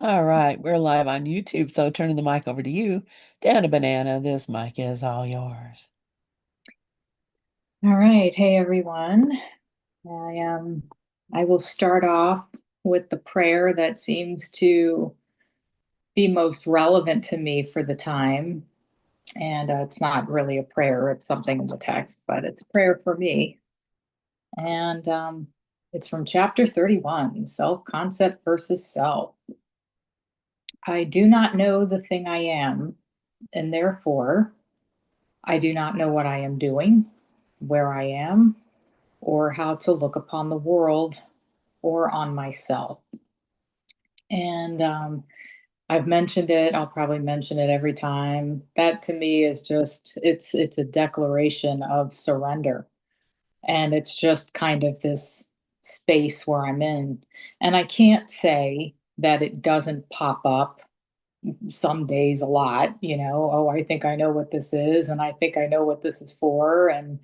All right, we're live on YouTube, so turning the mic over to you. Dan a Banana, this mic is all yours. All right. Hey, everyone. I will start off with the prayer that seems to be most relevant to me for the time. And it's not really a prayer, it's something in the text, but it's prayer for me. And it's from chapter 31, Self-Concept versus Self. I do not know the thing I am, and therefore I do not know what I am doing, where I am, or how to look upon the world or on myself. And I've mentioned it, I'll probably mention it every time. That to me is just it's a declaration of surrender. And it's just kind of this space where I'm in. And I can't say that it doesn't pop up some days a lot, oh, I think I know what this is and I think I know what this is for, and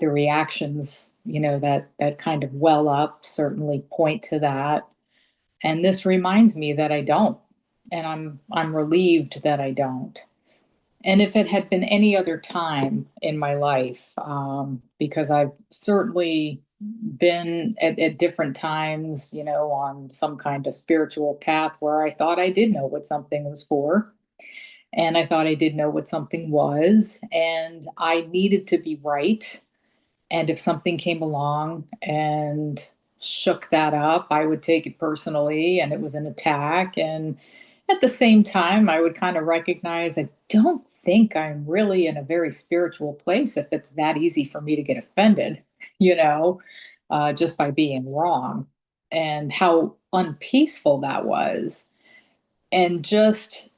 the reactions, that kind of well up certainly point to that. And this reminds me that I don't. And I'm relieved that I don't. And if it had been any other time in my life, because I've certainly been at different times, on some kind of spiritual path where I thought I did know what something was for. And I thought I did know what something was. And I needed to be right. And if something came along and shook that up, I would take it personally and it was an attack. And at the same time, I would kind of recognize I don't think I'm really in a very spiritual place if it's that easy for me to get offended, you know, just by being wrong, and how unpeaceful that was. And just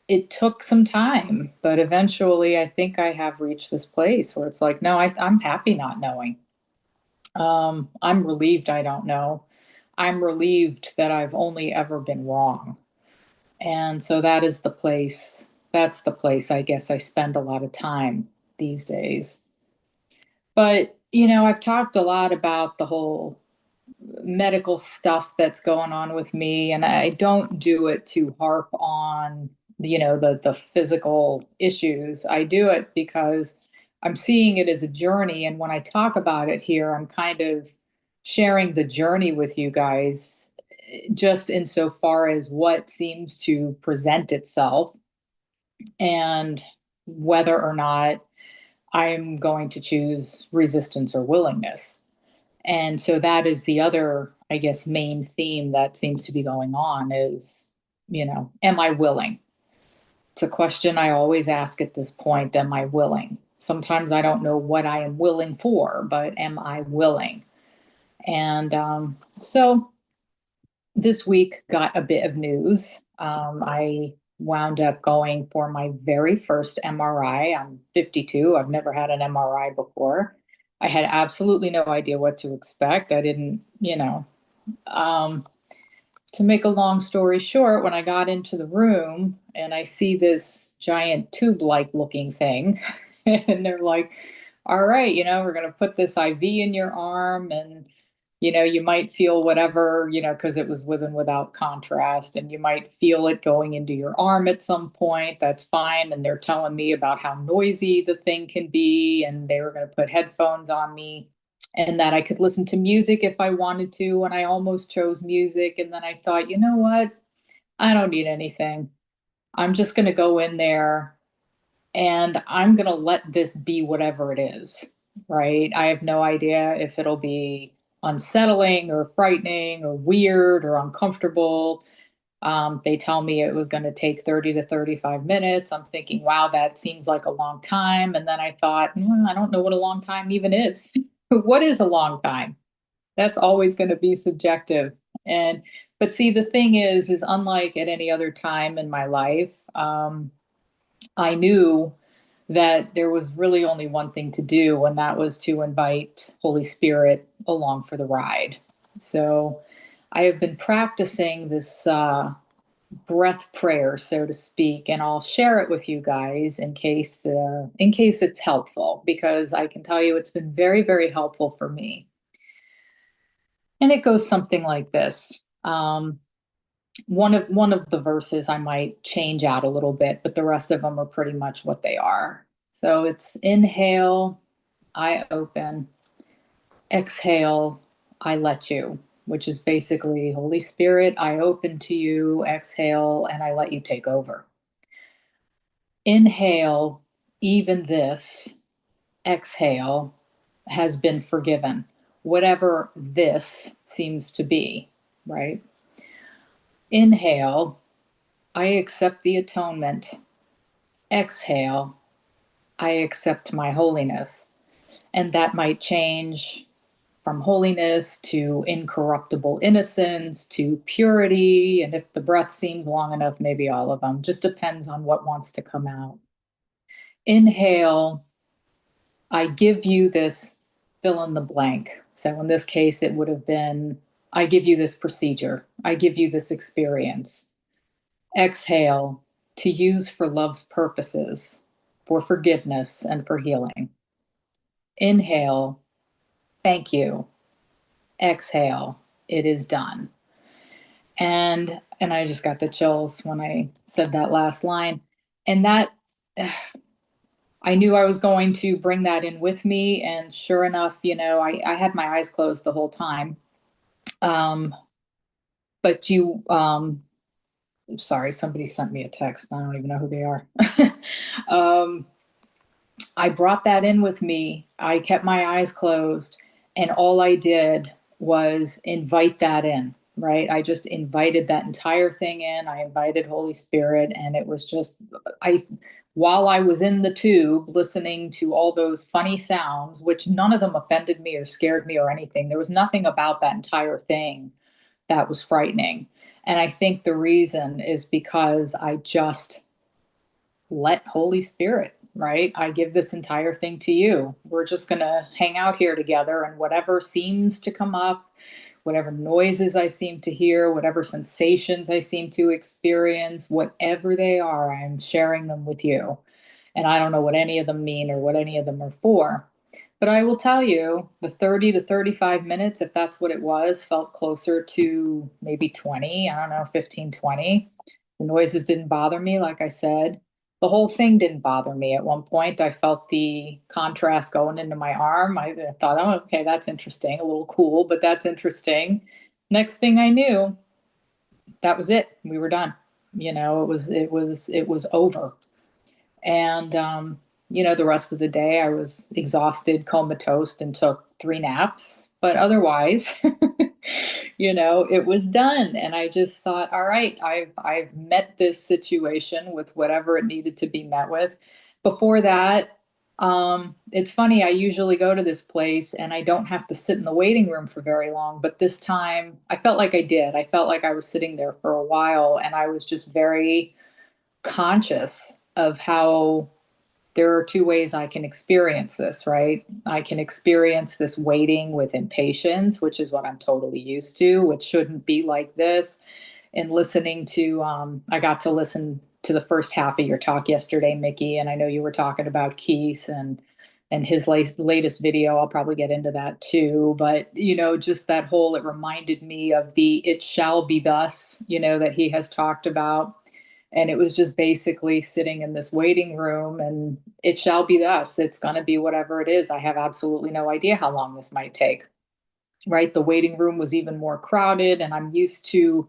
it took some time, but eventually I think I have reached this place where it's like, no, I'm happy not knowing. I'm relieved I don't know. I'm relieved that I've only ever been wrong. And so that's the place I guess I spend a lot of time these days. But, I've talked a lot about the whole medical stuff that's going on with me, and I don't do it to harp on, the physical issues. I do it because I'm seeing it as a journey, and when I talk about it here, I'm kind of sharing the journey with you guys, just insofar as what seems to present itself and whether or not I'm going to choose resistance or willingness. And so that is the other, I guess, main theme that seems to be going on is, am I willing? It's a question I always ask at this point. Am I willing? Sometimes I don't know what I am willing for, but am I willing? And so this week got a bit of news. I wound up going for my very first MRI. I'm 52. I've never had an MRI before. I had absolutely no idea what to expect. I didn't, um, to make a long story short, when I got into the room and I see this giant tube like looking thing, and they're like, all right, we're going to put this IV in your arm, and you might feel whatever, because it was with and without contrast, and you might feel it going into your arm at some point. That's fine. And they're telling me about how noisy the thing can be, and they were going to put headphones on me and that I could listen to music if I wanted to. And I almost chose music. And then I thought, you know what? I don't need anything. I'm just going to go in there and I'm going to let this be whatever it is, right? I have no idea if it'll be unsettling or frightening or weird or uncomfortable. They tell me it was going to take 30 to 35 minutes. I'm thinking, wow, that seems like a long time. And then I thought, I don't know what a long time even is. What is a long time? That's always going to be subjective. And, but see, the thing is unlike at any other time in my life, I knew that there was really only one thing to do, and that was to invite Holy Spirit along for the ride. So I have been practicing this breath prayer, so to speak, and I'll share it with you guys in case it's helpful, because I can tell you it's been very, very helpful for me. And it goes something like this. Um, one of the verses I might change out a little bit, but the rest of them are pretty much what they are. So it's inhale, I open, exhale, I let you, which is basically Holy Spirit, I open to you, exhale, and I let you take over. Inhale, even this, exhale, has been forgiven, whatever this seems to be, right? Inhale, I accept the atonement. Exhale, I accept my holiness. And that might change from holiness to incorruptible innocence to purity. And if the breath seemed long enough, maybe all of them. Just depends on what wants to come out. Inhale, I give you this fill in the blank. So in this case, it would have been I give you this procedure, I give you this experience. Exhale, to use for love's purposes, for forgiveness and for healing. Inhale, thank you. Exhale, it is done. And I just got the chills when I said that last line. And that I knew I was going to bring that in with me. And sure enough, I had my eyes closed the whole time. Um, but sorry, somebody sent me a text. I don't even know who they are. um, I brought that in with me. I kept my eyes closed, and all I did was invite that in, right? I just invited that entire thing in. I invited Holy Spirit, and it was just, I, while I was in the tube listening to all those funny sounds, which none of them offended me or scared me or anything, there was nothing about that entire thing that was frightening. And I think the reason is because I just let Holy Spirit, right? I give this entire thing to you. We're just going to hang out here together, and whatever seems to come up, whatever noises I seem to hear, whatever sensations I seem to experience, whatever they are, I'm sharing them with you. And I don't know what any of them mean or what any of them are for. But I will tell you, the 30 to 35 minutes, if that's what it was, felt closer to maybe 20, I don't know, 15, 20. The noises didn't bother me, like I said. The whole thing didn't bother me. At one point, I felt the contrast going into my arm. I thought, oh, okay, that's interesting. A little cool, but that's interesting. Next thing I knew, that was it. We were done. It was over. And the rest of the day I was exhausted, comatose, and took 3 naps. But otherwise, it was done. And I just thought, all right, I've met this situation with whatever it needed to be met with. Before that, it's funny, I usually go to this place and I don't have to sit in the waiting room for very long, but this time I felt like I did. I felt like I was sitting there for a while, and I was just very conscious of how there are two ways I can experience this, right? I can experience this waiting with impatience, which is what I'm totally used to, which shouldn't be like this. And listening to, I got to listen to the first half of your talk yesterday, Mickey, and I know you were talking about Keith and his latest video. I'll probably get into that too. But, just that whole, it reminded me of the it shall be thus, that he has talked about. And it was just basically sitting in this waiting room, and it shall be thus. It's going to be whatever it is. I have absolutely no idea how long this might take, right? The waiting room was even more crowded, and I'm used to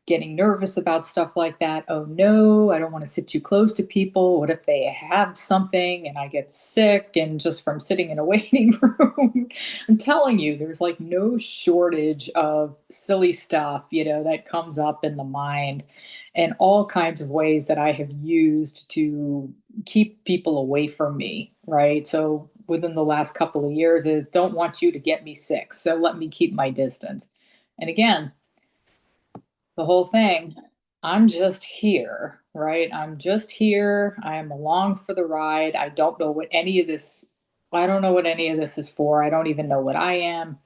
getting nervous about stuff like that. Oh no, I don't want to sit too close to people. What if they have something and I get sick? And just from sitting in a waiting room, I'm telling you, there's like no shortage of silly stuff, that comes up in the mind, and all kinds of ways that I have used to keep people away from me, right? So within the last couple of years is don't want you to get me sick. So let me keep my distance. And again, the whole thing, I'm just here, right? I'm just here. I am along for the ride. I don't know what any of this is for. I don't even know what I am.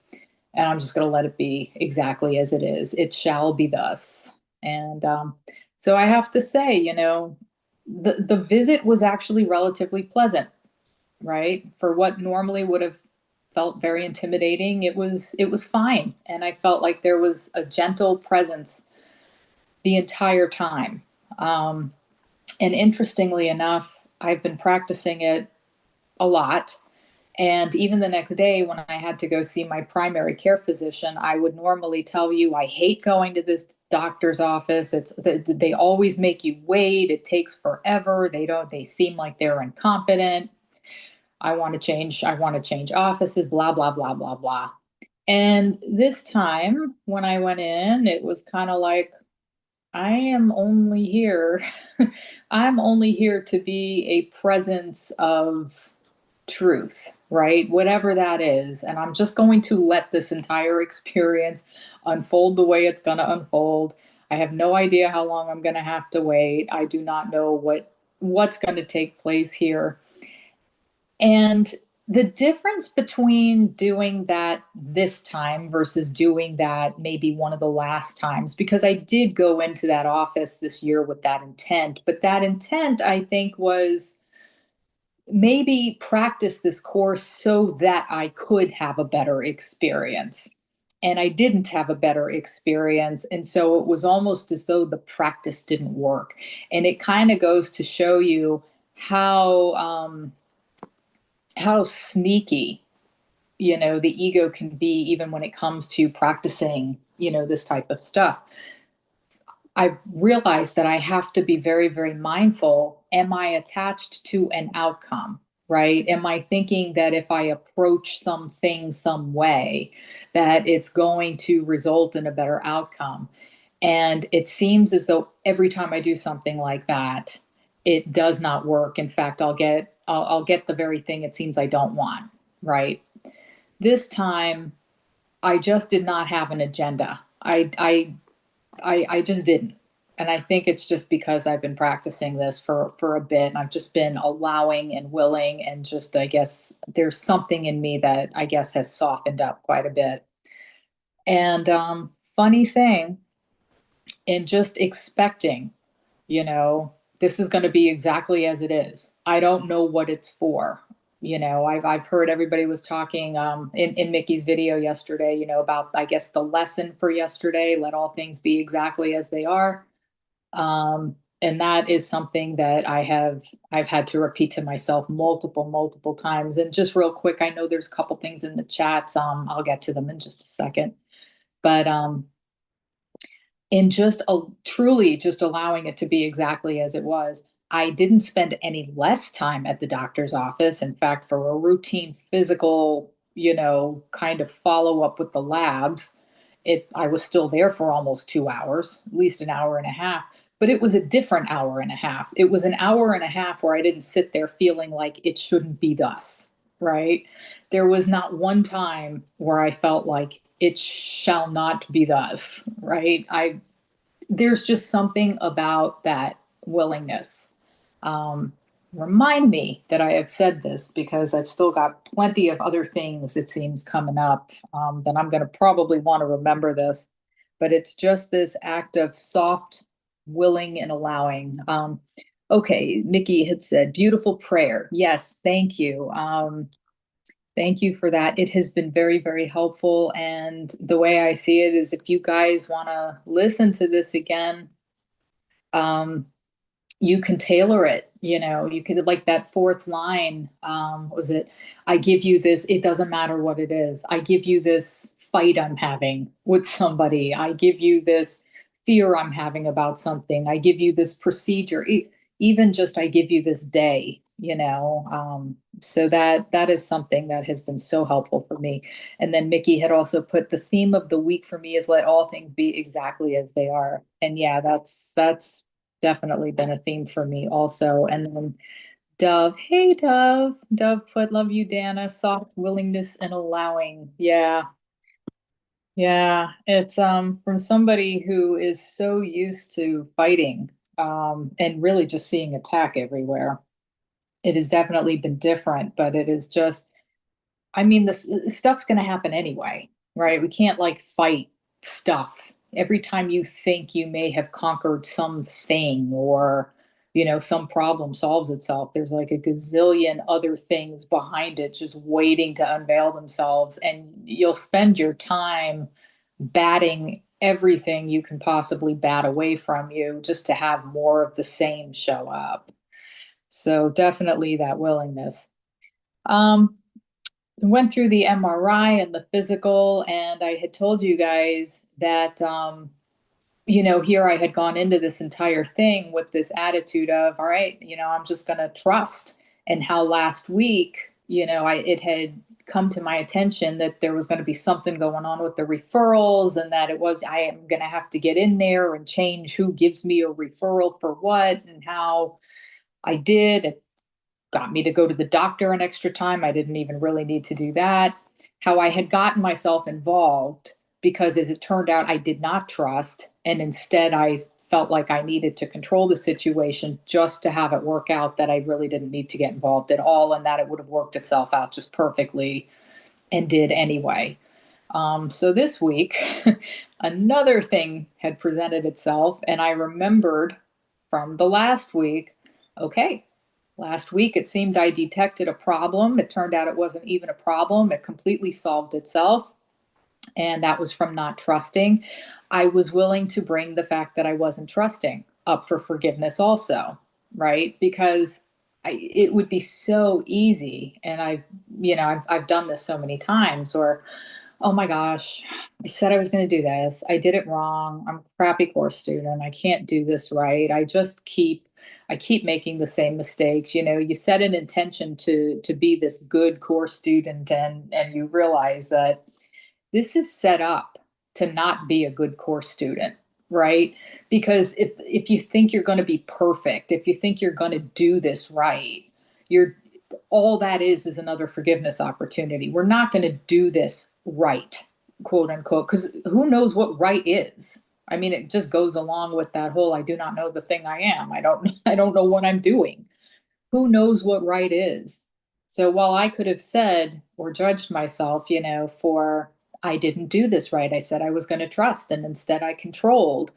And I'm just going to let it be exactly as it is. It shall be thus. And so I have to say, the visit was actually relatively pleasant, right? For what normally would have felt very intimidating. It was fine. And I felt like there was a gentle presence the entire time. Um, and interestingly enough, I've been practicing it a lot. And even the next day, when I had to go see my primary care physician, I would normally tell you, I hate going to this doctor's office. They always make you wait. It takes forever. They seem like they're incompetent. I want to change offices, blah, blah, blah, blah, blah. And this time when I went in, it was kind of like, I am only here. I'm only here to be a presence of truth, right? Whatever that is. And I'm just going to let this entire experience unfold the way it's going to unfold. I have no idea how long I'm going to have to wait. I do not know what's going to take place here. And the difference between doing that this time versus doing that maybe one of the last times, because I did go into that office this year with that intent, but that intent, I think, was maybe practice this course so that I could have a better experience. And I didn't have a better experience. And so it was almost as though the practice didn't work. And it kind of goes to show you how sneaky, the ego can be, even when it comes to practicing, this type of stuff. I've realized that I have to be very, very mindful. Am I attached to an outcome, right? Am I thinking that if I approach something some way, that it's going to result in a better outcome? And it seems as though every time I do something like that, it does not work. In fact, I'll get the very thing it seems I don't want, right? This time, I just did not have an agenda. I just didn't. And I think it's just because I've been practicing this for a bit, and I've just been allowing and willing, and just, I guess there's something in me that I guess has softened up quite a bit. And funny thing, in just expecting, you know, this is going to be exactly as it is. I don't know what it's for. I've heard everybody was talking in Mickey's video yesterday, about, I guess, the lesson for yesterday, let all things be exactly as they are. And that is something that I've had to repeat to myself multiple times. And just real quick, I know there's a couple things in the chats. I'll get to them in just a second. But in just truly just allowing it to be exactly as it was. I didn't spend any less time at the doctor's office. In fact, for a routine physical, kind of follow up with the labs, I was still there for almost 2 hours, at least an hour and a half. But it was a different hour and a half. It was an hour and a half where I didn't sit there feeling like it shouldn't be thus, right? There was not one time where I felt like it shall not be thus, right? There's just something about that willingness. Um, Remind me that I have said this, because I've still got plenty of other things, it seems, coming up, that I'm going to probably want to remember this. But it's just this act of soft willing and allowing. Okay, Nikki had said, beautiful prayer. Yes, thank you. Thank you for that. It has been very, very helpful. And the way I see it is, if you guys want to listen to this again, um, you can tailor it. You could, like that fourth line, was it, I give you this, it doesn't matter what it is. I give you this fight I'm having with somebody. I give you this fear I'm having about something. I give you this procedure. Even just, I give you this day, so that is something that has been so helpful for me. And then Mickey had also put, the theme of the week for me is let all things be exactly as they are. And yeah, that's definitely been a theme for me also. And then Dove, hey Dove put, love you, Dana, soft willingness and allowing. Yeah. Yeah, it's from somebody who is so used to fighting, and really just seeing attack everywhere. It has definitely been different, but it is just, I mean, this stuff's going to happen anyway, right? We can't like fight stuff. Every time you think you may have conquered something, or, some problem solves itself. There's like a gazillion other things behind it just waiting to unveil themselves. And you'll spend your time batting everything you can possibly bat away from you just to have more of the same show up. So definitely that willingness. Um, Went through the MRI and the physical, and I had told you guys that here I had gone into this entire thing with this attitude of, all right, I'm just going to trust. And how last week, it had come to my attention that there was going to be something going on with the referrals, and that I am going to have to get in there and change who gives me a referral for what, and how I did. It got me to go to the doctor an extra time. I didn't even really need to do that. How I had gotten myself involved because, as it turned out, I did not trust. And instead, I felt like I needed to control the situation just to have it work out, that I really didn't need to get involved at all, and that it would have worked itself out just perfectly, and did anyway. So this week, another thing had presented itself, and I remembered from the last week, okay, last week it seemed I detected a problem. It turned out it wasn't even a problem. It completely solved itself. And that was from not trusting. I was willing to bring the fact that I wasn't trusting up for forgiveness also, right? Because it would be so easy. And I've done this so many times where, oh my gosh, I said I was going to do this. I did it wrong. I'm a crappy course student. I can't do this right. I keep making the same mistakes. You set an intention to be this good course student, and you realize that this is set up to not be a good course student, right? Because if you think you're going to be perfect, if you think you're going to do this right, you're all that is another forgiveness opportunity. We're not going to do this right, quote unquote, because who knows what right is? I mean, it just goes along with that whole I do not know the thing I am. I don't know what I'm doing. Who knows what right is? So while I could have said or judged myself, for I didn't do this right, I said I was going to trust, and instead I controlled.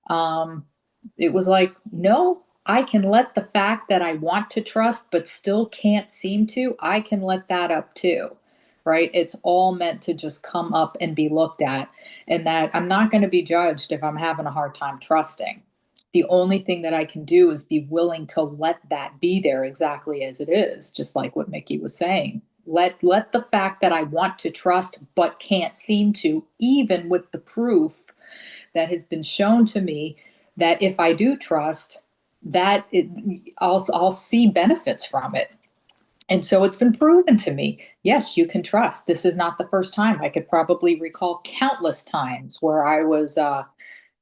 Um, it was like, no, I can let the fact that I want to trust but still can't seem to, I can let that up too. Right? It's all meant to just come up and be looked at, and that I'm not going to be judged if I'm having a hard time trusting. The only thing that I can do is be willing to let that be there exactly as it is, just like what Mickey was saying. Let the fact that I want to trust but can't seem to, even with the proof that has been shown to me that if I do trust, I'll see benefits from it. And so it's been proven to me, yes, you can trust. This is not the first time. I could probably recall countless times where I was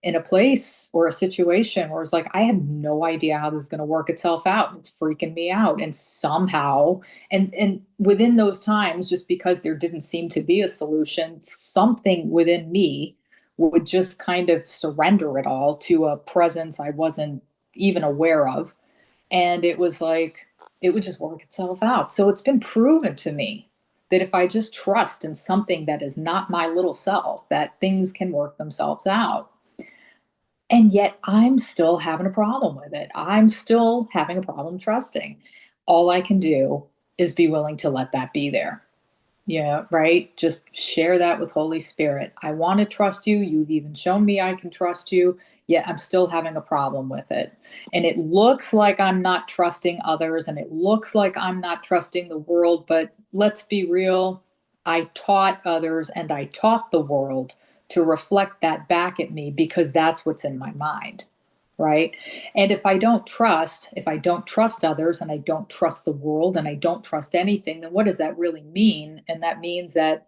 in a place or a situation where it's like, I have no idea how this is going to work itself out. And it's freaking me out. And somehow, and within those times, just because there didn't seem to be a solution, something within me would just kind of surrender it all to a presence I wasn't even aware of. And it was like, it would just work itself out. So it's been proven to me that if I just trust in something that is not my little self, that things can work themselves out. And yet I'm still having a problem with it. I'm still having a problem trusting. All I can do is be willing to let that be there. Yeah, right. Just share that with Holy Spirit. I want to trust you. You've even shown me I can trust you, yet I'm still having a problem with it. And it looks like I'm not trusting others, and it looks like I'm not trusting the world. But let's be real. I taught others and I taught the world to reflect that back at me because that's what's in my mind. Right. And if I don't trust others, and I don't trust the world, and I don't trust anything, then what does that really mean? And that means that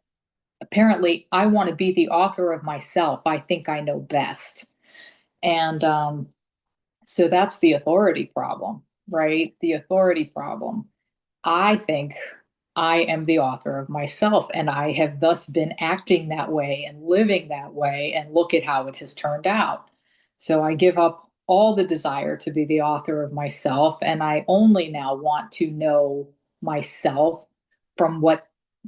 apparently I want to be the author of myself. I think I know best. And so that's the authority problem, right? The authority problem. I think I am the author of myself, and I have thus been acting that way and living that way. And look at how it has turned out. So I give up all the desire to be the author of myself, and I only now want to know myself from what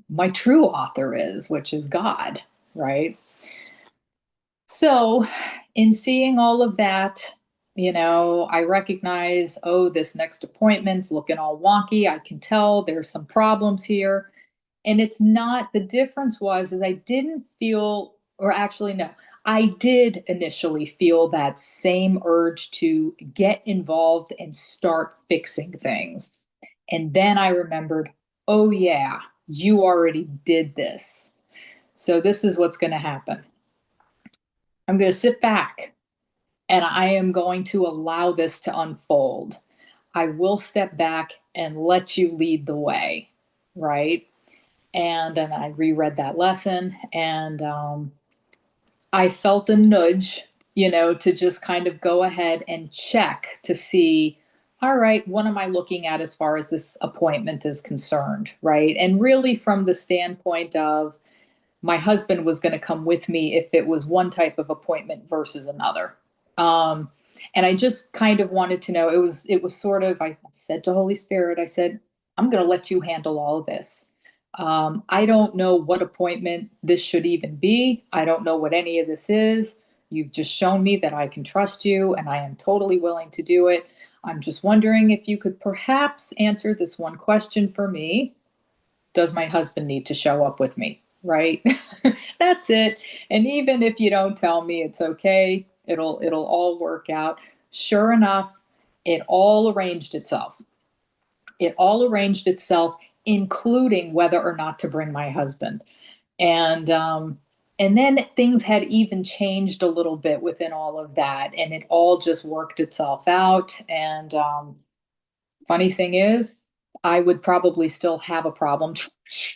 my true author is, which is God, right? So, in seeing all of that, I recognize, oh, this next appointment's looking all wonky. I can tell there's some problems here. And it's not, the difference was is I didn't feel, or actually, no, I did initially feel that same urge to get involved and start fixing things. And then I remembered, oh, yeah, you already did this. So this is what's going to happen. I'm going to sit back and I am going to allow this to unfold. I will step back and let you lead the way, right? And then I reread that lesson, and I felt a nudge, to just kind of go ahead and check to see, all right, what am I looking at as far as this appointment is concerned, right? And really from the standpoint of my husband was going to come with me if it was one type of appointment versus another. Um, and I just kind of wanted to know, it was sort of, I said to Holy Spirit, I said, I'm going to let you handle all of this. I don't know what appointment this should even be. I don't know what any of this is. You've just shown me that I can trust you and I am totally willing to do it. I'm just wondering if you could perhaps answer this one question for me. Does my husband need to show up with me? Right? That's it. And even if you don't tell me, it's okay. It'll all work out. Sure enough, it all arranged itself. It all arranged itself, including whether or not to bring my husband. And and then things had even changed a little bit within all of that, and it all just worked itself out. And funny thing is, I would probably still have a problem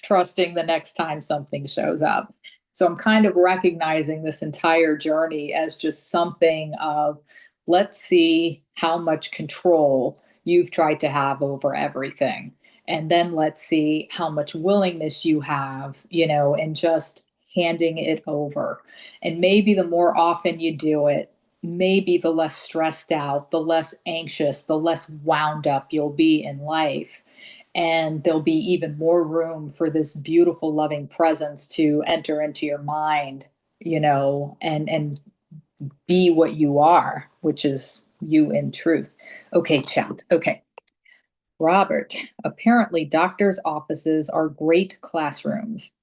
trusting the next time something shows up. So I'm kind of recognizing this entire journey as just something of, let's see how much control you've tried to have over everything. And then let's see how much willingness you have, and just handing it over. And maybe the more often you do it, maybe the less stressed out, the less anxious, the less wound up you'll be in life. And there'll be even more room for this beautiful, loving presence to enter into your mind, and be what you are, which is you in truth. Okay, chat. Okay. Robert, apparently doctors' offices are great classrooms.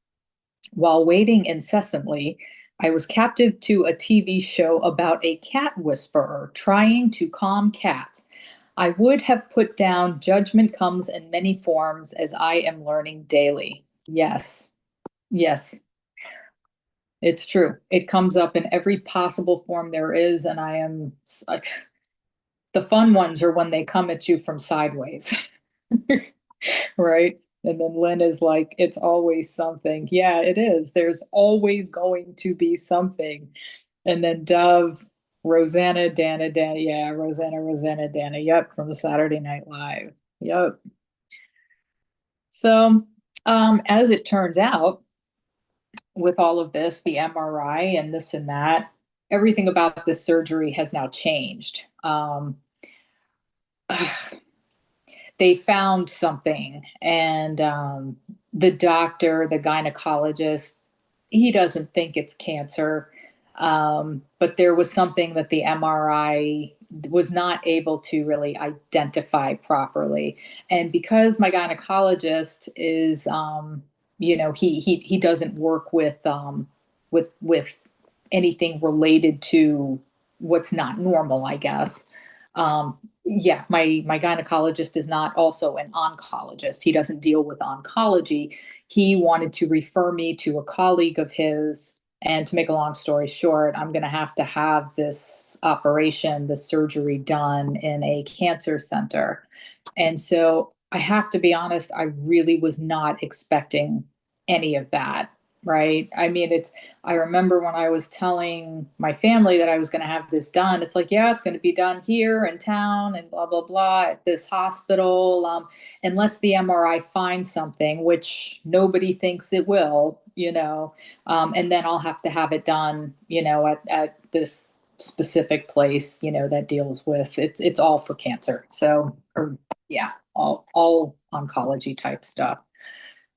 While waiting incessantly, I was captive to a TV show about a cat whisperer trying to calm cats. I would have put down judgment comes in many forms as I am learning daily. Yes, yes, it's true. It comes up in every possible form there is, and the fun ones are when they come at you from sideways. Right? And then Lynn is like, it's always something. Yeah, it is. There's always going to be something. And then Dove, Rosanna, Dana, yeah, Rosanna, Dana, yep, from Saturday Night Live. Yep. So, as it turns out, with all of this, the MRI and this and that, everything about this surgery has now changed. They found something, and the doctor, the gynecologist, he doesn't think it's cancer, but there was something that the MRI was not able to really identify properly. And because my gynecologist is, he doesn't work with anything related to what's not normal, I guess. Yeah, my gynecologist is not also an oncologist. He doesn't deal with oncology. He wanted to refer me to a colleague of his. And to make a long story short, I'm going to have this operation, this surgery done in a cancer center. And so I have to be honest, I really was not expecting any of that. Right. I mean, I remember when I was telling my family that I was going to have this done, it's like, yeah, it's going to be done here in town and blah, blah, blah at this hospital. Unless the MRI finds something, which nobody thinks it will, and then I'll have to have it done, at this specific place, that deals with it's all for cancer. So, or yeah, all oncology type stuff.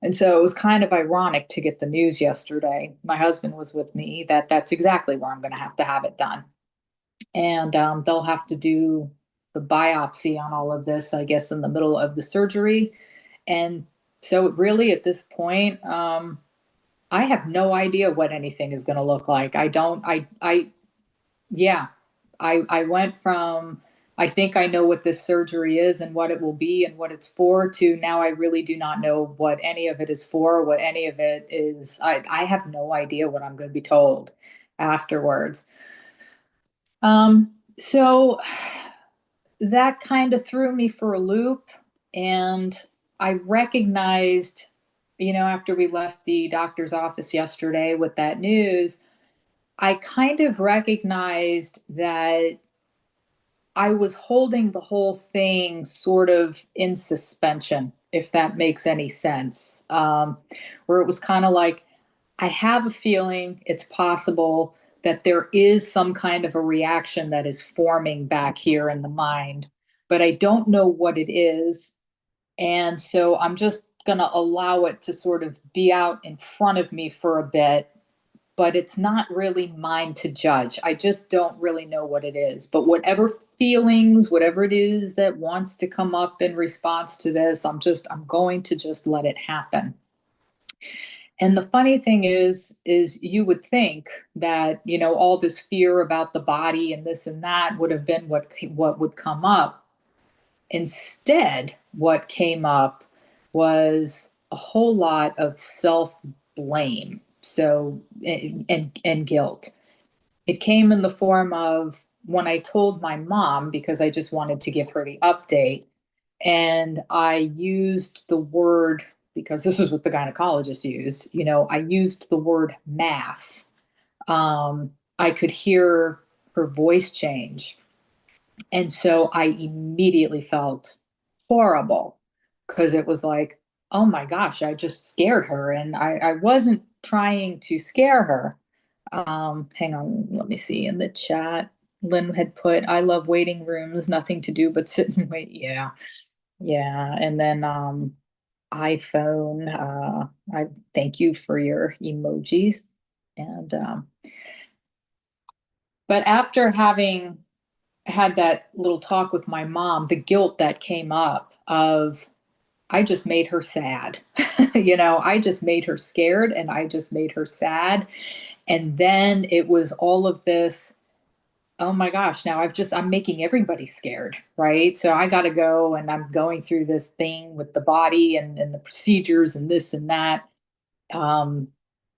And so it was kind of ironic to get the news yesterday. My husband was with me that that's exactly where I'm going to have it done. and they'll have to do the biopsy on all of this, I guess, in the middle of the surgery. And so, really, at this point, I have no idea what anything is going to look like. I don't, yeah, I went from, I think I know what this surgery is and what it will be and what it's for, to now I really do not know what any of it is for, what any of it is. I have no idea what I'm going to be told afterwards. So that kind of threw me for a loop. And I recognized, after we left the doctor's office yesterday with that news, I kind of recognized that I was holding the whole thing sort of in suspension, if that makes any sense. Where it was kind of like, I have a feeling it's possible that there is some kind of a reaction that is forming back here in the mind, but I don't know what it is. And so I'm just going to allow it to sort of be out in front of me for a bit, but it's not really mine to judge. I just don't really know what it is. But whatever feelings, whatever it is that wants to come up in response to this, I'm going to just let it happen. And the funny thing is you would think that, all this fear about the body and this and that would have been what would come up. Instead, what came up was a whole lot of self blame. So, and guilt. It came in the form of when I told my mom, because I just wanted to give her the update, and I used the word, because this is what the gynecologist used, I used the word mass. I could hear her voice change. And so I immediately felt horrible, because it was like, oh my gosh, I just scared her. And I wasn't trying to scare her. Hang on, let me see in the chat. Lynn had put, I love waiting rooms, nothing to do but sit and wait. Yeah. Yeah. And then iPhone, I thank you for your emojis. And but after having had that little talk with my mom, the guilt that came up of, I just made her sad. I just made her scared and I just made her sad. And then it was all of this, oh my gosh, now I'm making everybody scared, right? So I got to go and I'm going through this thing with the body and the procedures and this and that. Um,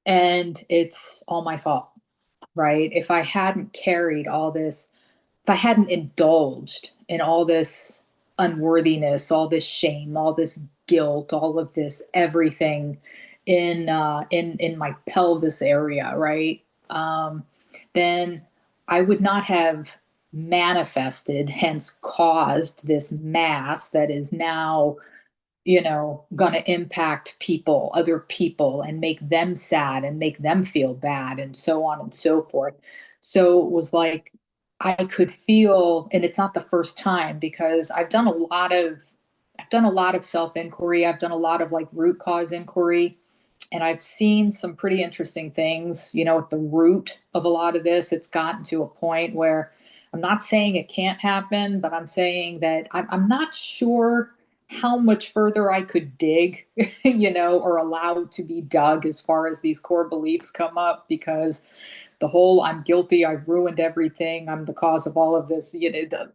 and it's all my fault, right? If I hadn't carried all this, if I hadn't indulged in all this unworthiness, all this shame, all this guilt, all of this everything in my pelvis area, right? Then I would not have manifested, hence caused this mass that is now, going to impact people, other people, and make them sad and make them feel bad, and so on and so forth. So it was like I could feel, and it's not the first time, because I've done a lot of self inquiry. I've done a lot of like root cause inquiry, and I've seen some pretty interesting things. At the root of a lot of this, it's gotten to a point where I'm not saying it can't happen, but I'm saying that I'm not sure how much further I could dig, or allow to be dug as far as these core beliefs come up, because the whole I'm guilty, I've ruined everything, I'm the cause of all of this,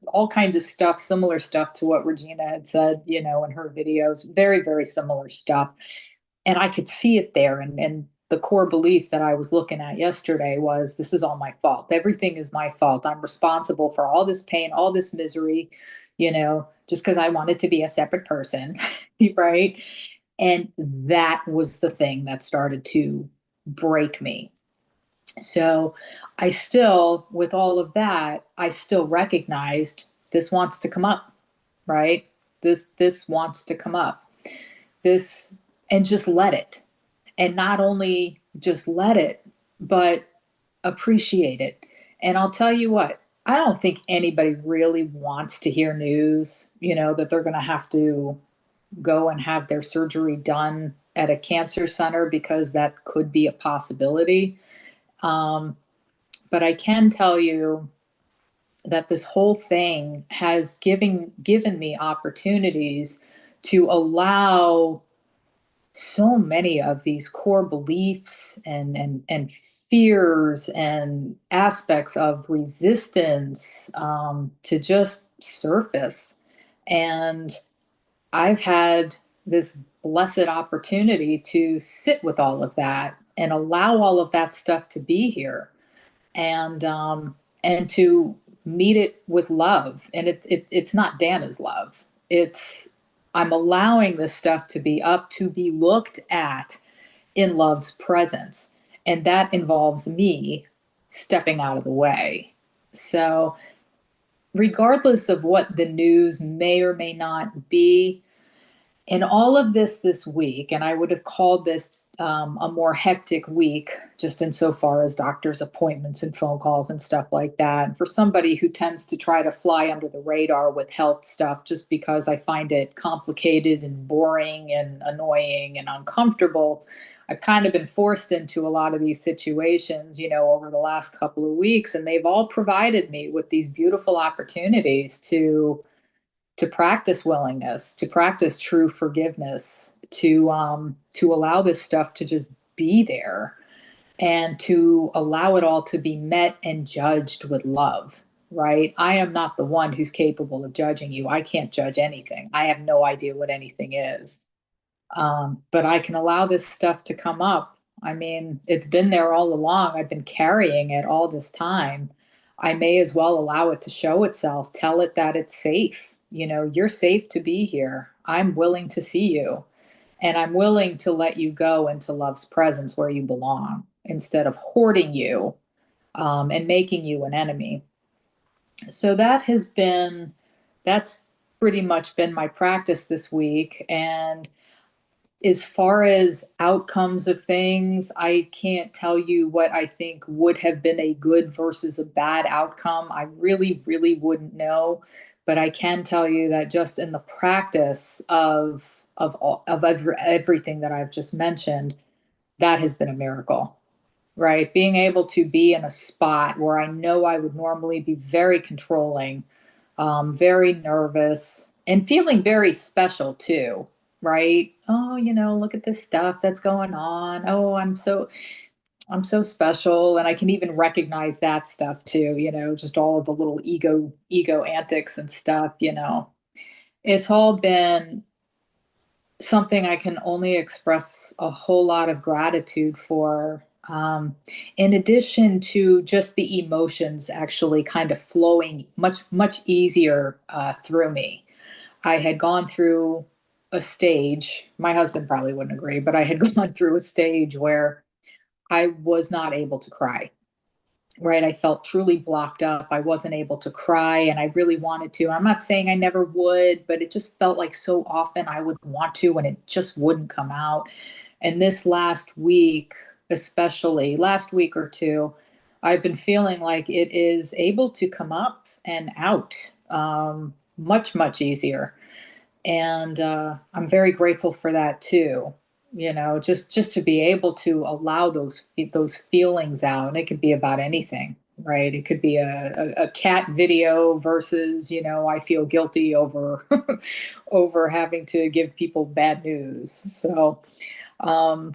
all kinds of stuff, similar stuff to what Regina had said, in her videos, very, very similar stuff. And I could see it there. And the core belief that I was looking at yesterday was, this is all my fault. Everything is my fault. I'm responsible for all this pain, all this misery, just because I wanted to be a separate person. Right. And that was the thing that started to break me. So I still, with all of that, I still recognized this wants to come up, right? This wants to come up. This, and just let it. And not only just let it, but appreciate it. And I'll tell you what, I don't think anybody really wants to hear news, that they're going to have to go and have their surgery done at a cancer center, because that could be a possibility. Um, but I can tell you, that this whole thing has given me opportunities to allow so many of these core beliefs and fears and aspects of resistance to just surface. And I've had this blessed opportunity to sit with all of that and allow all of that stuff to be here, and to meet it with love. And it's not Dana's love. It's I'm allowing this stuff to be up to be looked at in love's presence, and that involves me stepping out of the way. So, regardless of what the news may or may not be, in all of this week, and I would have called this a more hectic week, just insofar as doctor's appointments and phone calls and stuff like that. And for somebody who tends to try to fly under the radar with health stuff, just because I find it complicated and boring and annoying and uncomfortable, I've kind of been forced into a lot of these situations, over the last couple of weeks, and they've all provided me with these beautiful opportunities to practice willingness, to practice true forgiveness, to allow this stuff to just be there, and to allow it all to be met and judged with love. Right? I am not the one who's capable of judging you. I can't judge anything. I have no idea what anything is. But I can allow this stuff to come up. I mean, it's been there all along. I've been carrying it all this time. I may as well allow it to show itself, tell it that it's safe. You're safe to be here. I'm willing to see you. And I'm willing to let you go into love's presence where you belong instead of hoarding you, and making you an enemy. So that's pretty much been my practice this week. And as far as outcomes of things, I can't tell you what I think would have been a good versus a bad outcome. I really, really wouldn't know. But I can tell you that just in the practice of everything that I've just mentioned, that has been a miracle, right? Being able to be in a spot where I know I would normally be very controlling, very nervous, and feeling very special too, right? Oh, look at this stuff that's going on. Oh, I'm so special, and I can even recognize that stuff too, just all of the little ego antics and stuff. It's all been something I can only express a whole lot of gratitude for. In addition to just the emotions actually kind of flowing much, much easier through me. I had gone through a stage, my husband probably wouldn't agree, but I had gone through a stage where I was not able to cry. Right. I felt truly blocked up. I wasn't able to cry, and I really wanted to. I'm not saying I never would, but it just felt like so often I would want to and it just wouldn't come out. And this last week, especially last week or two, I've been feeling like it is able to come up and out, much, much easier. And I'm very grateful for that too. Just to be able to allow those feelings out. And it could be about anything, right? It could be a cat video versus, I feel guilty over over having to give people bad news. So, um,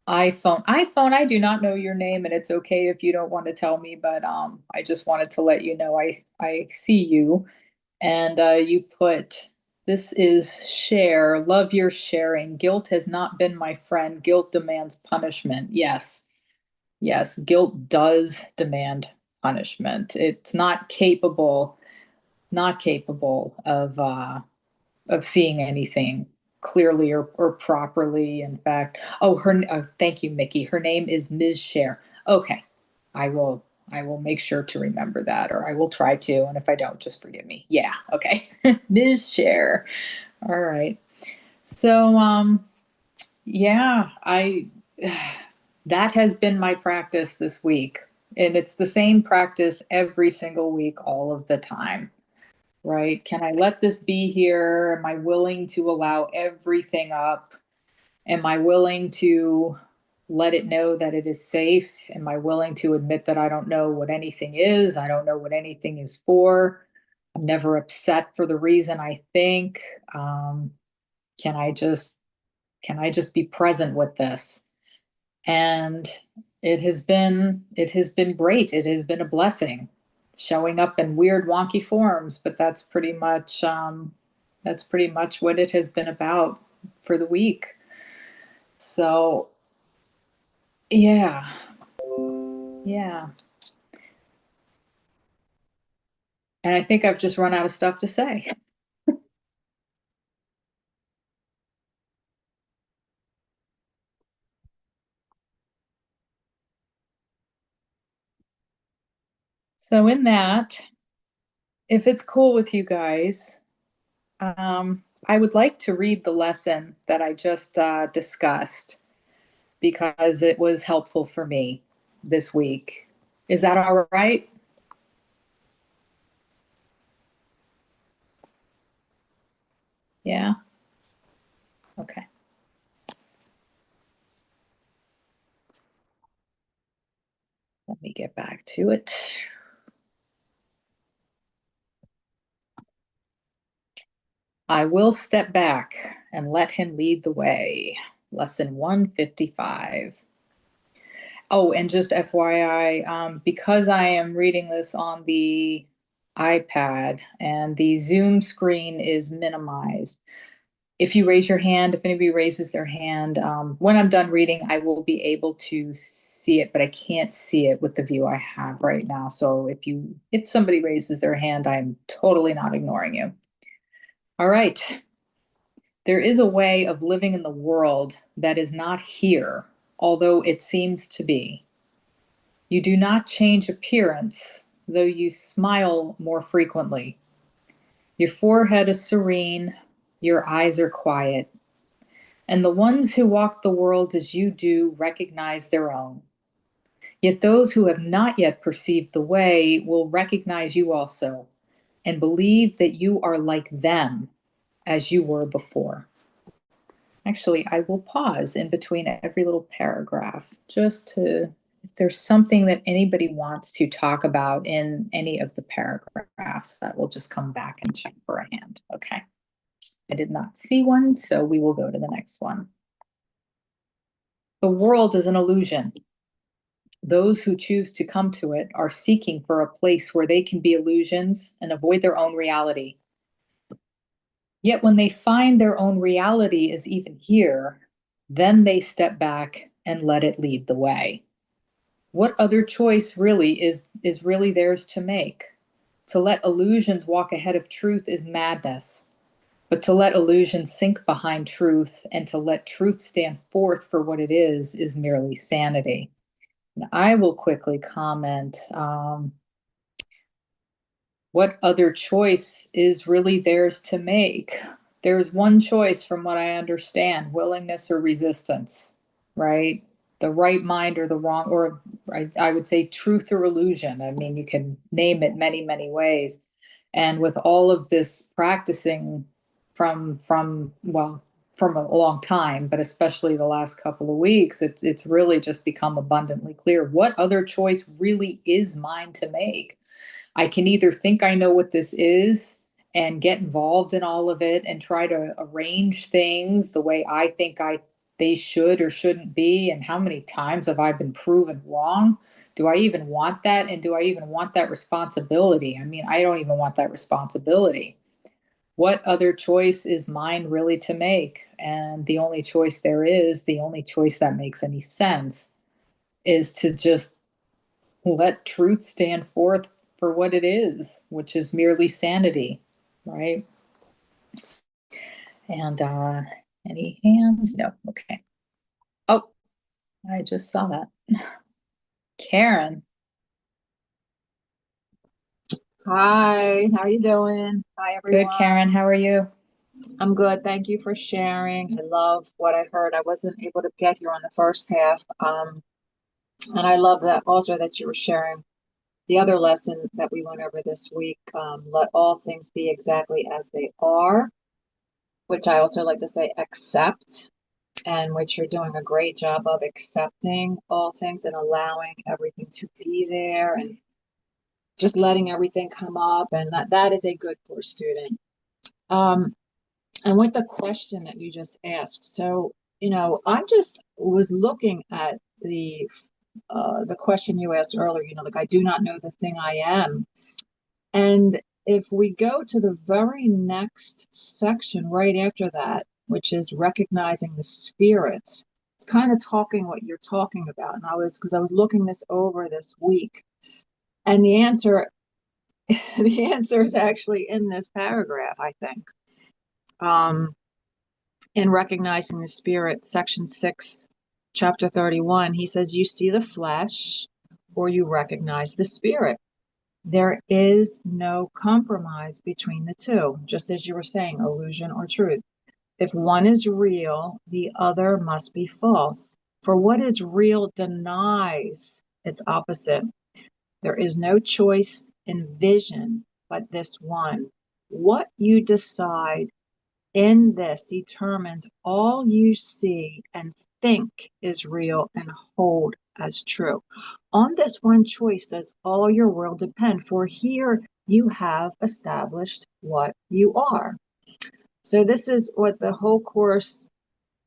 iPhone, I do not know your name, and it's okay if you don't want to tell me, but I just wanted to let you know I see you. And you put, this is share, love your sharing. Guilt has not been my friend. Guilt demands punishment. Yes, yes, guilt does demand punishment. It's not capable of seeing anything clearly or properly. In fact, thank you, Mickey. Her name is Ms. Cher. Okay, I will. I will make sure to remember that, or I will try to. And if I don't, just forgive me. Yeah. Okay. Ms. Cher. All right. So, yeah, that has been my practice this week. And it's the same practice every single week, all of the time, right? Can I let this be here? Am I willing to allow everything up? Am I willing to let it know that it is safe? Am I willing to admit that I don't know what anything is? I don't know what anything is for. I'm never upset for the reason I think. Um, can I just can I just be present with this? And it has been great. It has been a blessing, showing up in weird wonky forms, but that's pretty much what it has been about for the week. So yeah, yeah. And I think I've just run out of stuff to say. So in that, if it's cool with you guys, I would like to read the lesson that I just discussed because it was helpful for me this week. Is that all right? Yeah. Okay. Let me get back to it. I will step back and let him lead the way. Lesson 155. Oh, and just FYI, because I am reading this on the iPad and the Zoom screen is minimized, if you raise your hand, if anybody raises their hand, when I'm done reading, I will be able to see it, but I can't see it with the view I have right now. So if somebody raises their hand, I'm totally not ignoring you. All right. There is a way of living in the world that is not here, although it seems to be. You do not change appearance, though you smile more frequently. Your forehead is serene, your eyes are quiet, and the ones who walk the world as you do recognize their own. Yet those who have not yet perceived the way will recognize you also, and believe that you are like them as you were before. Actually, I will pause in between every little paragraph just to, if there's something that anybody wants to talk about in any of the paragraphs, that will just come back and check for a hand. Okay. I did not see one, so we will go to the next one. The world is an illusion. Those who choose to come to it are seeking for a place where they can be illusions and avoid their own reality. Yet when they find their own reality is even here, then they step back and let it lead the way. What other choice really is really theirs to make? To let illusions walk ahead of truth is madness, but to let illusions sink behind truth and to let truth stand forth for what it is merely sanity. And I will quickly comment. What other choice is really theirs to make? There's one choice from what I understand, willingness or resistance, right? The right mind or the wrong, or I would say truth or illusion. I mean, you can name it many, many ways. And with all of this practicing from a long time, but especially the last couple of weeks, it's really just become abundantly clear what other choice really is mine to make. I can either think I know what this is and get involved in all of it and try to arrange things the way I think they should or shouldn't be. And how many times have I been proven wrong? Do I even want that? And do I even want that responsibility? I mean, I don't even want that responsibility. What other choice is mine really to make? And the only choice there is, the only choice that makes any sense, is to just let truth stand forth for what it is, which is merely sanity, right? And any hands? No. Okay. Oh, I just saw that. Karen. Hi, how you doing? Hi, Good, Karen. everyone. How are you? I'm good. Thank you for sharing. I love what I heard. I wasn't able to get here on the first half. And I love that also that you were sharing the other lesson that we went over this week. Let all things be exactly as they are, which I also like to say accept. and which you're doing a great job of accepting all things and allowing everything to be there and just letting everything come up. And that is a good course student. Um, and with the question that you just asked, so, I just was looking at the question you asked earlier, like, I do not know the thing I am. And if we go to the very next section right after that, which is recognizing the spirits, it's kind of talking what you're talking about. And because I was looking this over this week, and the answer, the answer is actually in this paragraph, I think. In recognizing the spirit, section 6, chapter 31, he says, you see the flesh or you recognize the spirit. There is no compromise between the two, just as you were saying, illusion or truth. If one is real, the other must be false. For what is real denies its opposite. There is no choice in vision but this one. What you decide in this determines all you see and think is real and hold as true. On this one choice does all your world depend, for here you have established what you are. So this is what the whole course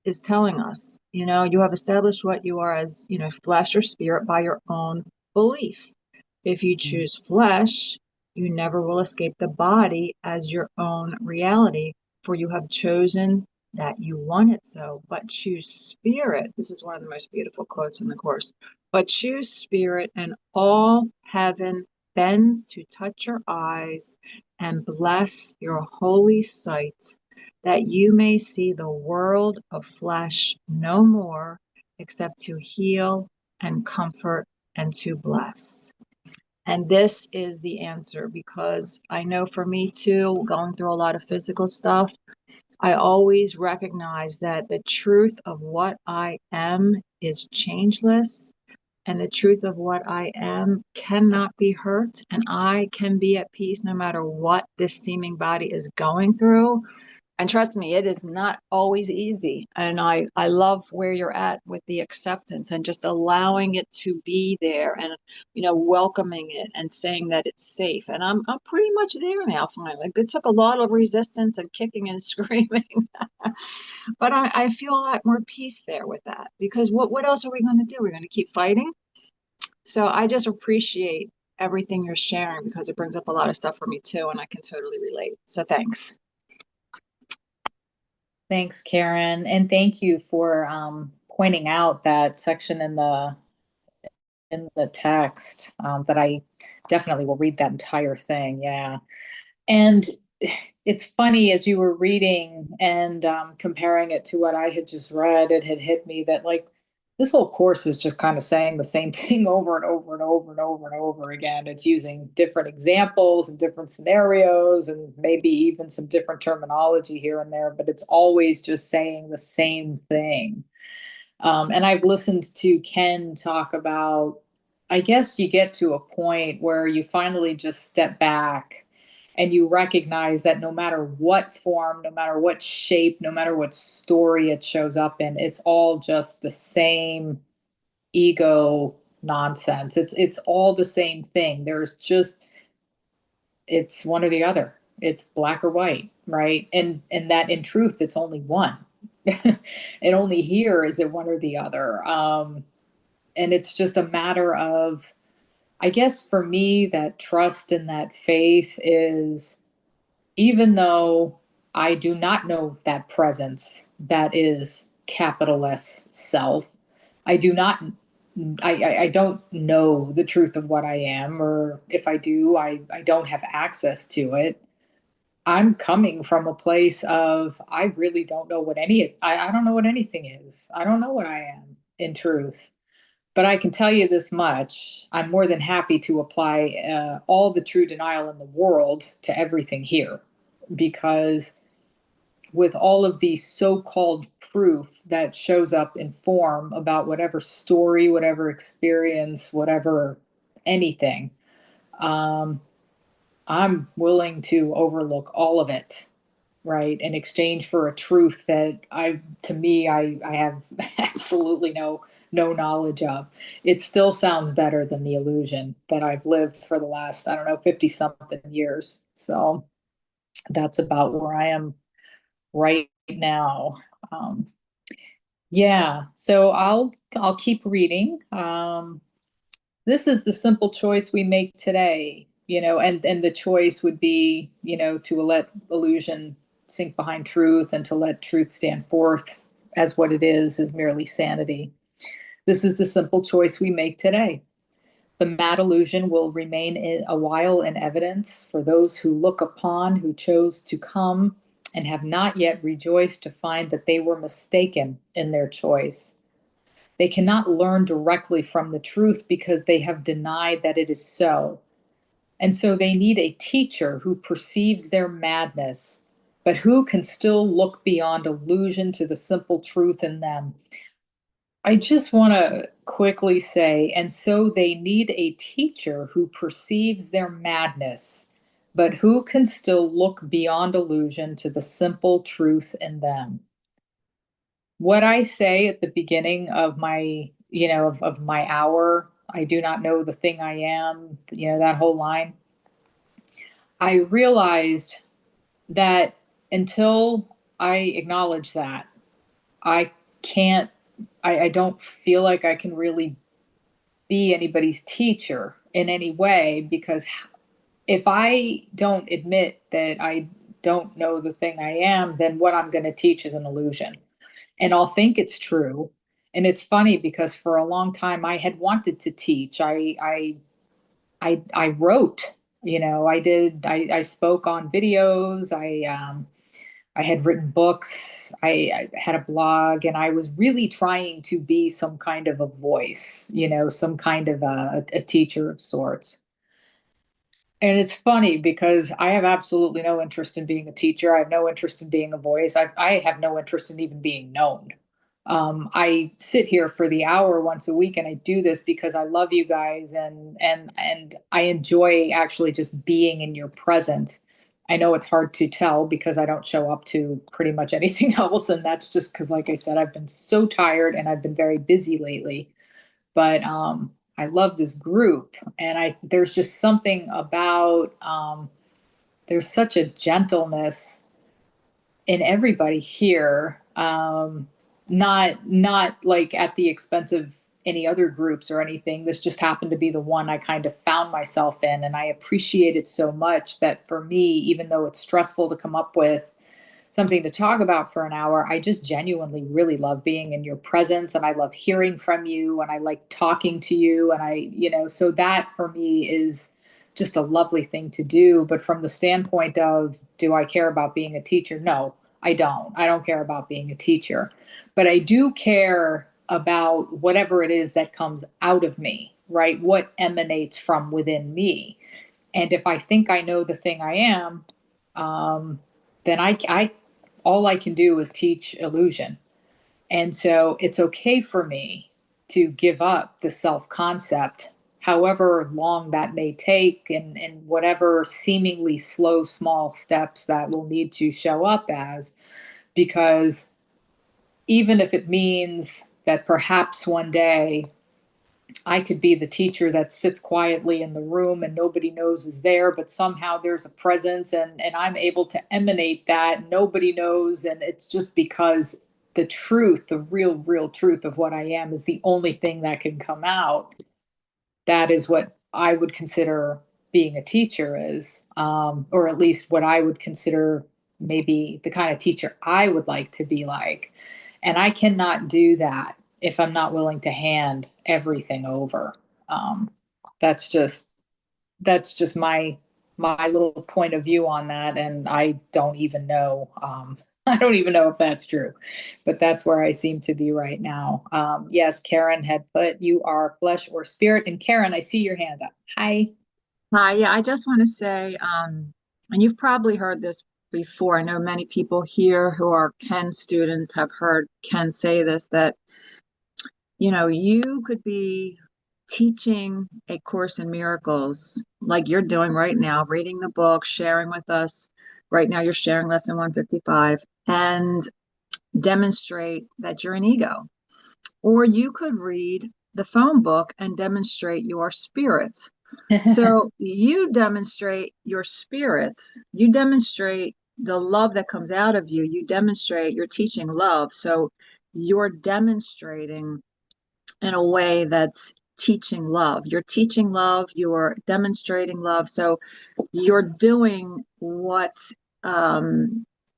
is telling us. You have established what you are as, flesh or spirit by your own belief. If you choose flesh, you never will escape the body as your own reality, for you have chosen that you want it so. But choose spirit. This is one of the most beautiful quotes in the course. But choose spirit, and all heaven bends to touch your eyes and bless your holy sight, that you may see the world of flesh no more, except to heal and comfort and to bless. And this is the answer, because I know for me too, going through a lot of physical stuff, I always recognize that the truth of what I am is changeless, and the truth of what I am cannot be hurt, and I can be at peace no matter what this seeming body is going through. And trust me, it is not always easy. And I love where you're at with the acceptance and just allowing it to be there and, welcoming it and saying that it's safe. And I'm pretty much there now, finally. It took a lot of resistance and kicking and screaming, but I feel a lot more peace there with that, because what else are we going to do? We're going to keep fighting. So I just appreciate everything you're sharing, because it brings up a lot of stuff for me too. And I can totally relate. So thanks. Thanks, Karen. And thank you for pointing out that section in the text, that I definitely will read that entire thing. Yeah. And it's funny, as you were reading and comparing it to what I had just read, it had hit me that, like, this whole course is just kind of saying the same thing over and over and over and over and over again. It's using different examples and different scenarios and maybe even some different terminology here and there, but it's always just saying the same thing. And I've listened to Ken talk about, I guess you get to a point where you finally just step back and you recognize that no matter what form, no matter what shape, no matter what story it shows up in, it's all just the same ego nonsense. It's all the same thing. It's one or the other. It's black or white, right? And that in truth, it's only one. And only here is it one or the other. And it's just a matter of, I guess for me, that trust and that faith is, even though I do not know that presence that is capital S self, I do not, I don't know the truth of what I am, or if I do, I don't have access to it. I'm coming from a place of, I really don't know I don't know what anything is. I don't know what I am in truth. But I can tell you this much, I'm more than happy to apply all the true denial in the world to everything here. Because with all of the so-called proof that shows up in form about whatever story, whatever experience, whatever anything, I'm willing to overlook all of it right? In exchange for a truth that I have absolutely no knowledge of. It still sounds better than the illusion that I've lived for the last, I don't know, 50 something years. So that's about where I am right now. Um, yeah, so I'll keep reading. This is the simple choice we make today, and the choice would be, to let illusion sink behind truth and to let truth stand forth as what it is merely sanity. This is the simple choice we make today. The mad illusion will remain a while in evidence for those who look upon, who chose to come, and have not yet rejoiced to find that they were mistaken in their choice. They cannot learn directly from the truth because they have denied that it is so. And so they need a teacher who perceives their madness, but who can still look beyond illusion to the simple truth in them. I just want to quickly say, and so they need a teacher who perceives their madness, but who can still look beyond illusion to the simple truth in them. What I say at the beginning of my, of my hour, I do not know the thing I am, that whole line. I realized that until I acknowledge that, I can't, I don't feel like I can really be anybody's teacher in any way, because if I don't admit that I don't know the thing I am, then what I'm going to teach is an illusion. And I'll think it's true. And it's funny because for a long time I had wanted to teach. I wrote, I spoke on videos. I had written books. I had a blog, and I was really trying to be some kind of a voice, some kind of a teacher of sorts. And it's funny because I have absolutely no interest in being a teacher. I have no interest in being a voice. I have no interest in even being known. I sit here for the hour once a week, and I do this because I love you guys, and I enjoy actually just being in your presence. I know it's hard to tell because I don't show up to pretty much anything else, and that's just because, like I said, I've been so tired and I've been very busy lately. But I love this group, and there's just something about there's such a gentleness in everybody here. Not like at the expense of any other groups or anything. This just happened to be the one I kind of found myself in, and I appreciate it so much that for me, even though it's stressful to come up with something to talk about for an hour, I just genuinely really love being in your presence, and I love hearing from you, and I like talking to you, and so that for me is just a lovely thing to do. But from the standpoint of, do I care about being a teacher? No, I don't. I don't care about being a teacher, but I do care about whatever it is that comes out of me, right? What emanates from within me. And if I think I know the thing I am, um, then I all I can do is teach illusion. And so it's okay for me to give up the self concept, however long that may take, and whatever seemingly slow, small steps that will need to show up as, because even if it means that perhaps one day I could be the teacher that sits quietly in the room and nobody knows is there, but somehow there's a presence, and I'm able to emanate that. Nobody knows. And it's just because the truth, the real truth of what I am is the only thing that can come out. That is what I would consider being a teacher is, or at least what I would consider maybe the kind of teacher I would like to be like. And I cannot do that if I'm not willing to hand everything over. Um, that's just my little point of view on that, and I don't even know. I don't even know if that's true, but that's where I seem to be right now. Yes, Karen had put, you are flesh or spirit. And Karen, I see your hand up. Hi. Hi, yeah, I just want to say, and you've probably heard this before. I know many people here who are Ken students have heard Ken say this, that, you could be teaching a course in miracles like you're doing right now, reading the book, sharing with us right now you're sharing lesson 155, and demonstrate that you're an ego. Or you could read the phone book and demonstrate your spirits. So you demonstrate your spirits, you demonstrate the love that comes out of you, you demonstrate you're teaching love. So you're demonstrating in a way that's teaching love. You're teaching love, you're demonstrating love. So you're doing what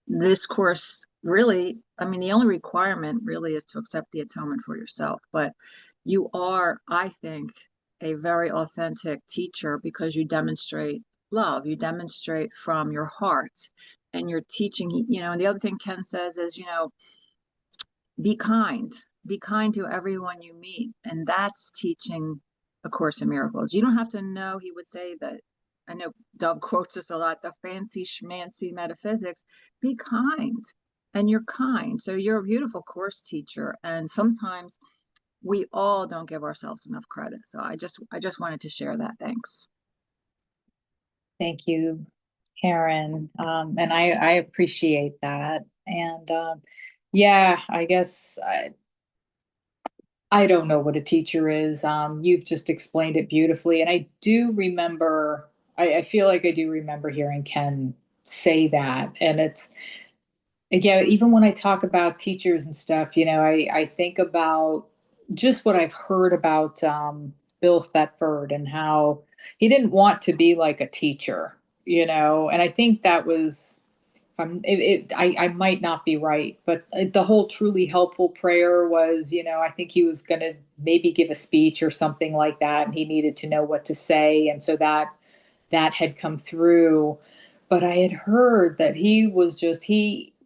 this course really, I mean, the only requirement really is to accept the atonement for yourself. But you are, I think, a very authentic teacher because you demonstrate love, you demonstrate from your heart, and you're teaching, and the other thing Ken says is, be kind. Be kind to everyone you meet. And that's teaching A Course in Miracles. You don't have to know, he would say that, I know Dove quotes us a lot, the fancy schmancy metaphysics. Be kind. And you're kind. So you're a beautiful course teacher. And sometimes we all don't give ourselves enough credit. So I just wanted to share that. Thanks. Thank you, Karen. And I appreciate that. And yeah, I guess I don't know what a teacher is. You've just explained it beautifully. And I do remember, I feel like I do remember hearing Ken say that. And it's, again, even when I talk about teachers and stuff, I think about just what I've heard about Bill Thetford and how he didn't want to be like a teacher, and I think that was, I might not be right, but the whole truly helpful prayer was, I think he was going to maybe give a speech or something like that, and he needed to know what to say. And so that had come through. But I had heard that he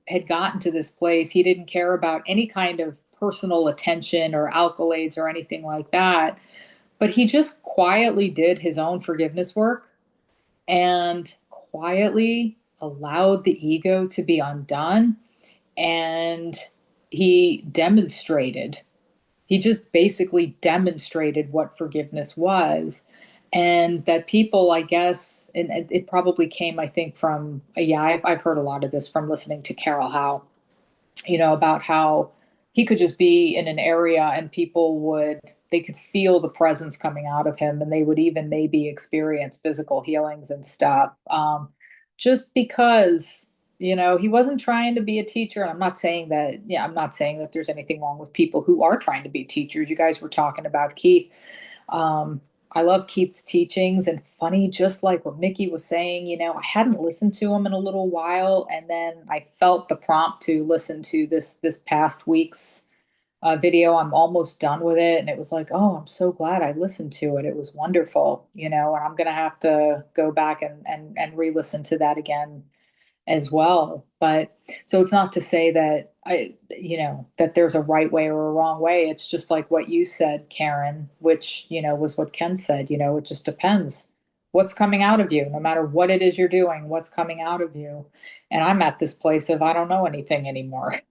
had gotten to this place. He didn't care about any kind of personal attention or accolades or anything like that. But he just quietly did his own forgiveness work and quietly allowed the ego to be undone. And he demonstrated, he just basically demonstrated what forgiveness was. And that people, I guess, and it probably came, I think, from, yeah, I've heard a lot of this from listening to Carol Howe, about how he could just be in an area and they could feel the presence coming out of him, and they would even maybe experience physical healings and stuff. Just because, he wasn't trying to be a teacher. And I'm not saying that there's anything wrong with people who are trying to be teachers. You guys were talking about Keith. I love Keith's teachings, and funny, just like what Mickey was saying, I hadn't listened to him in a little while, and then I felt the prompt to listen to this past week's video. I'm almost done with it, and it was like, oh, I'm so glad I listened to it. It was wonderful, and I'm gonna have to go back and re-listen to that again as well. But so it's not to say that that there's a right way or a wrong way. It's just like what you said, Karen, which, was what Ken said, it just depends what's coming out of you, no matter what it is you're doing, what's coming out of you. And I'm at this place of, I don't know anything anymore.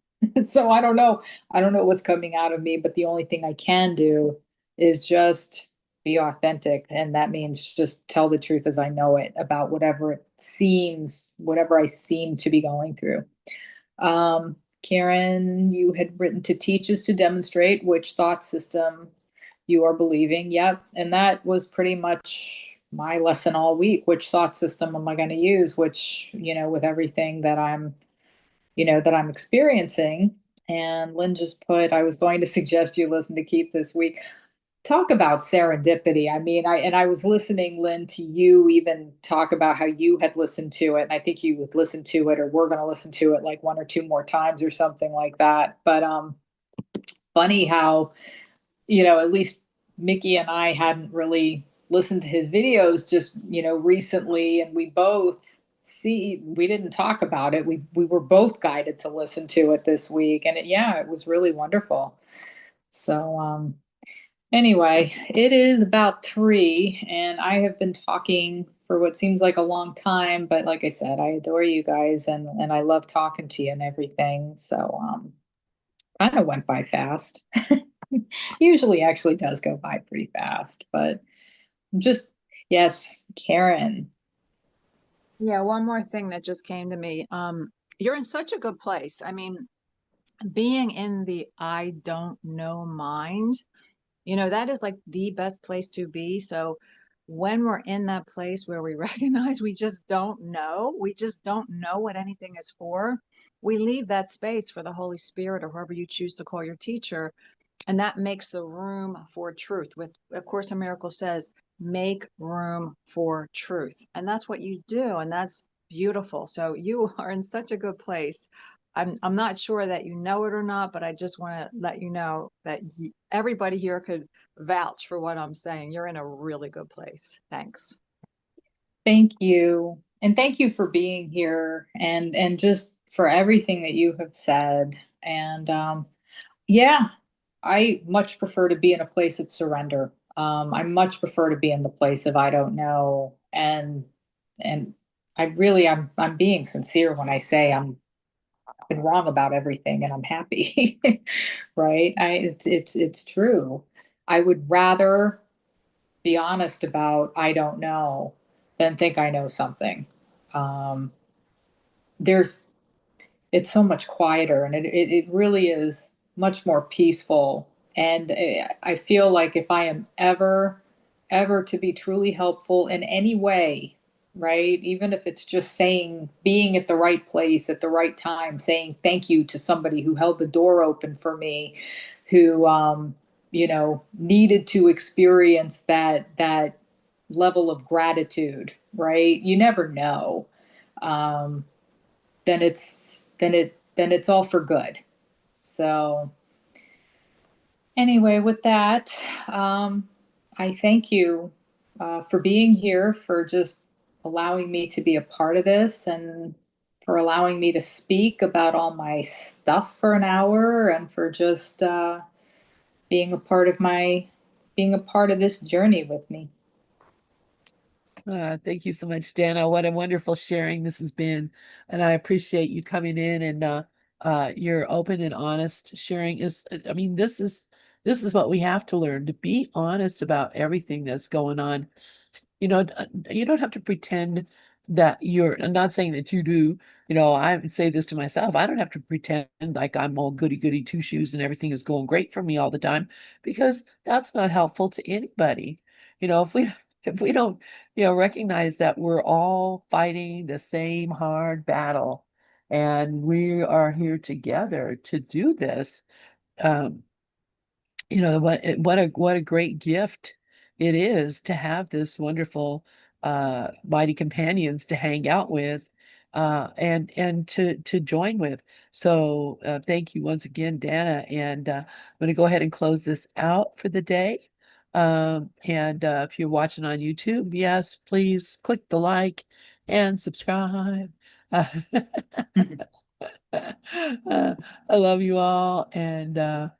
So I don't know what's coming out of me, but the only thing I can do is just be authentic. And that means just tell the truth as I know it about whatever I seem to be going through. Karen, you had written to teach us to demonstrate which thought system you are believing. Yep. And that was pretty much my lesson all week. Which thought system am I going to use? Which, with everything that I'm experiencing. And Lynn just put, I was going to suggest you listen to Keith this week. Talk about serendipity. I mean, I was listening, Lynn, to you even talk about how you had listened to it. And I think you would listen to it, or we're going to listen to it like one or two more times or something like that. But funny how, at least Mickey and I hadn't really listened to his videos just, recently. And we didn't talk about it. We were both guided to listen to it this week. And it was really wonderful. So, anyway, it is about 3, and I have been talking for what seems like a long time, but like I said, I adore you guys, and I love talking to you and everything. So, kind of went by fast. Usually actually does go by pretty fast, but just, yes, Karen. Yeah, one more thing that just came to me. You're in such a good place. I mean, being in the I don't know mind, that is like the best place to be. So when we're in that place where we recognize we just don't know what anything is for, we leave that space for the Holy Spirit or whoever you choose to call your teacher. And that makes the room for truth. With A Course in Miracles says, make room for truth. And that's what you do. And that's beautiful. So you are in such a good place. I'm not sure that you know it or not, but I just want to let you know that everybody here could vouch for what I'm saying. You're in a really good place. Thanks. Thank you. And thank you for being here and just for everything that you have said. And yeah, I much prefer to be in a place of surrender. I much prefer to be in the place of I don't know. And I'm being sincere when I say I've been wrong about everything and I'm happy. Right? It's true. I would rather be honest about I don't know than think I know something. Um, there's it's so much quieter and it really is much more peaceful. And I feel like if I am ever to be truly helpful in any way, right, even if it's just saying, being at the right place at the right time, saying thank you to somebody who held the door open for me, who needed to experience that level of gratitude, right, you never know. um, then it's all for good. So anyway, with that, um, I thank you for being here, for just allowing me to be a part of this, and for allowing me to speak about all my stuff for an hour, and for just being a part of this journey with me. Thank you so much, Dana. What a wonderful sharing this has been. And I appreciate you coming in and your open and honest sharing I mean, this is what we have to learn, to be honest about everything that's going on. You don't have to pretend that I'm not saying that you do. I would say this to myself. I don't have to pretend like I'm all goody goody two shoes and everything is going great for me all the time, because that's not helpful to anybody. If we don't, recognize that we're all fighting the same hard battle and we are here together to do this. um, what a great gift it is to have this wonderful mighty companions to hang out with, and to join with. So thank you once again, Dana, and I'm going to go ahead and close this out for the day. And if you're watching on YouTube, yes, please click the like and subscribe. I love you all, and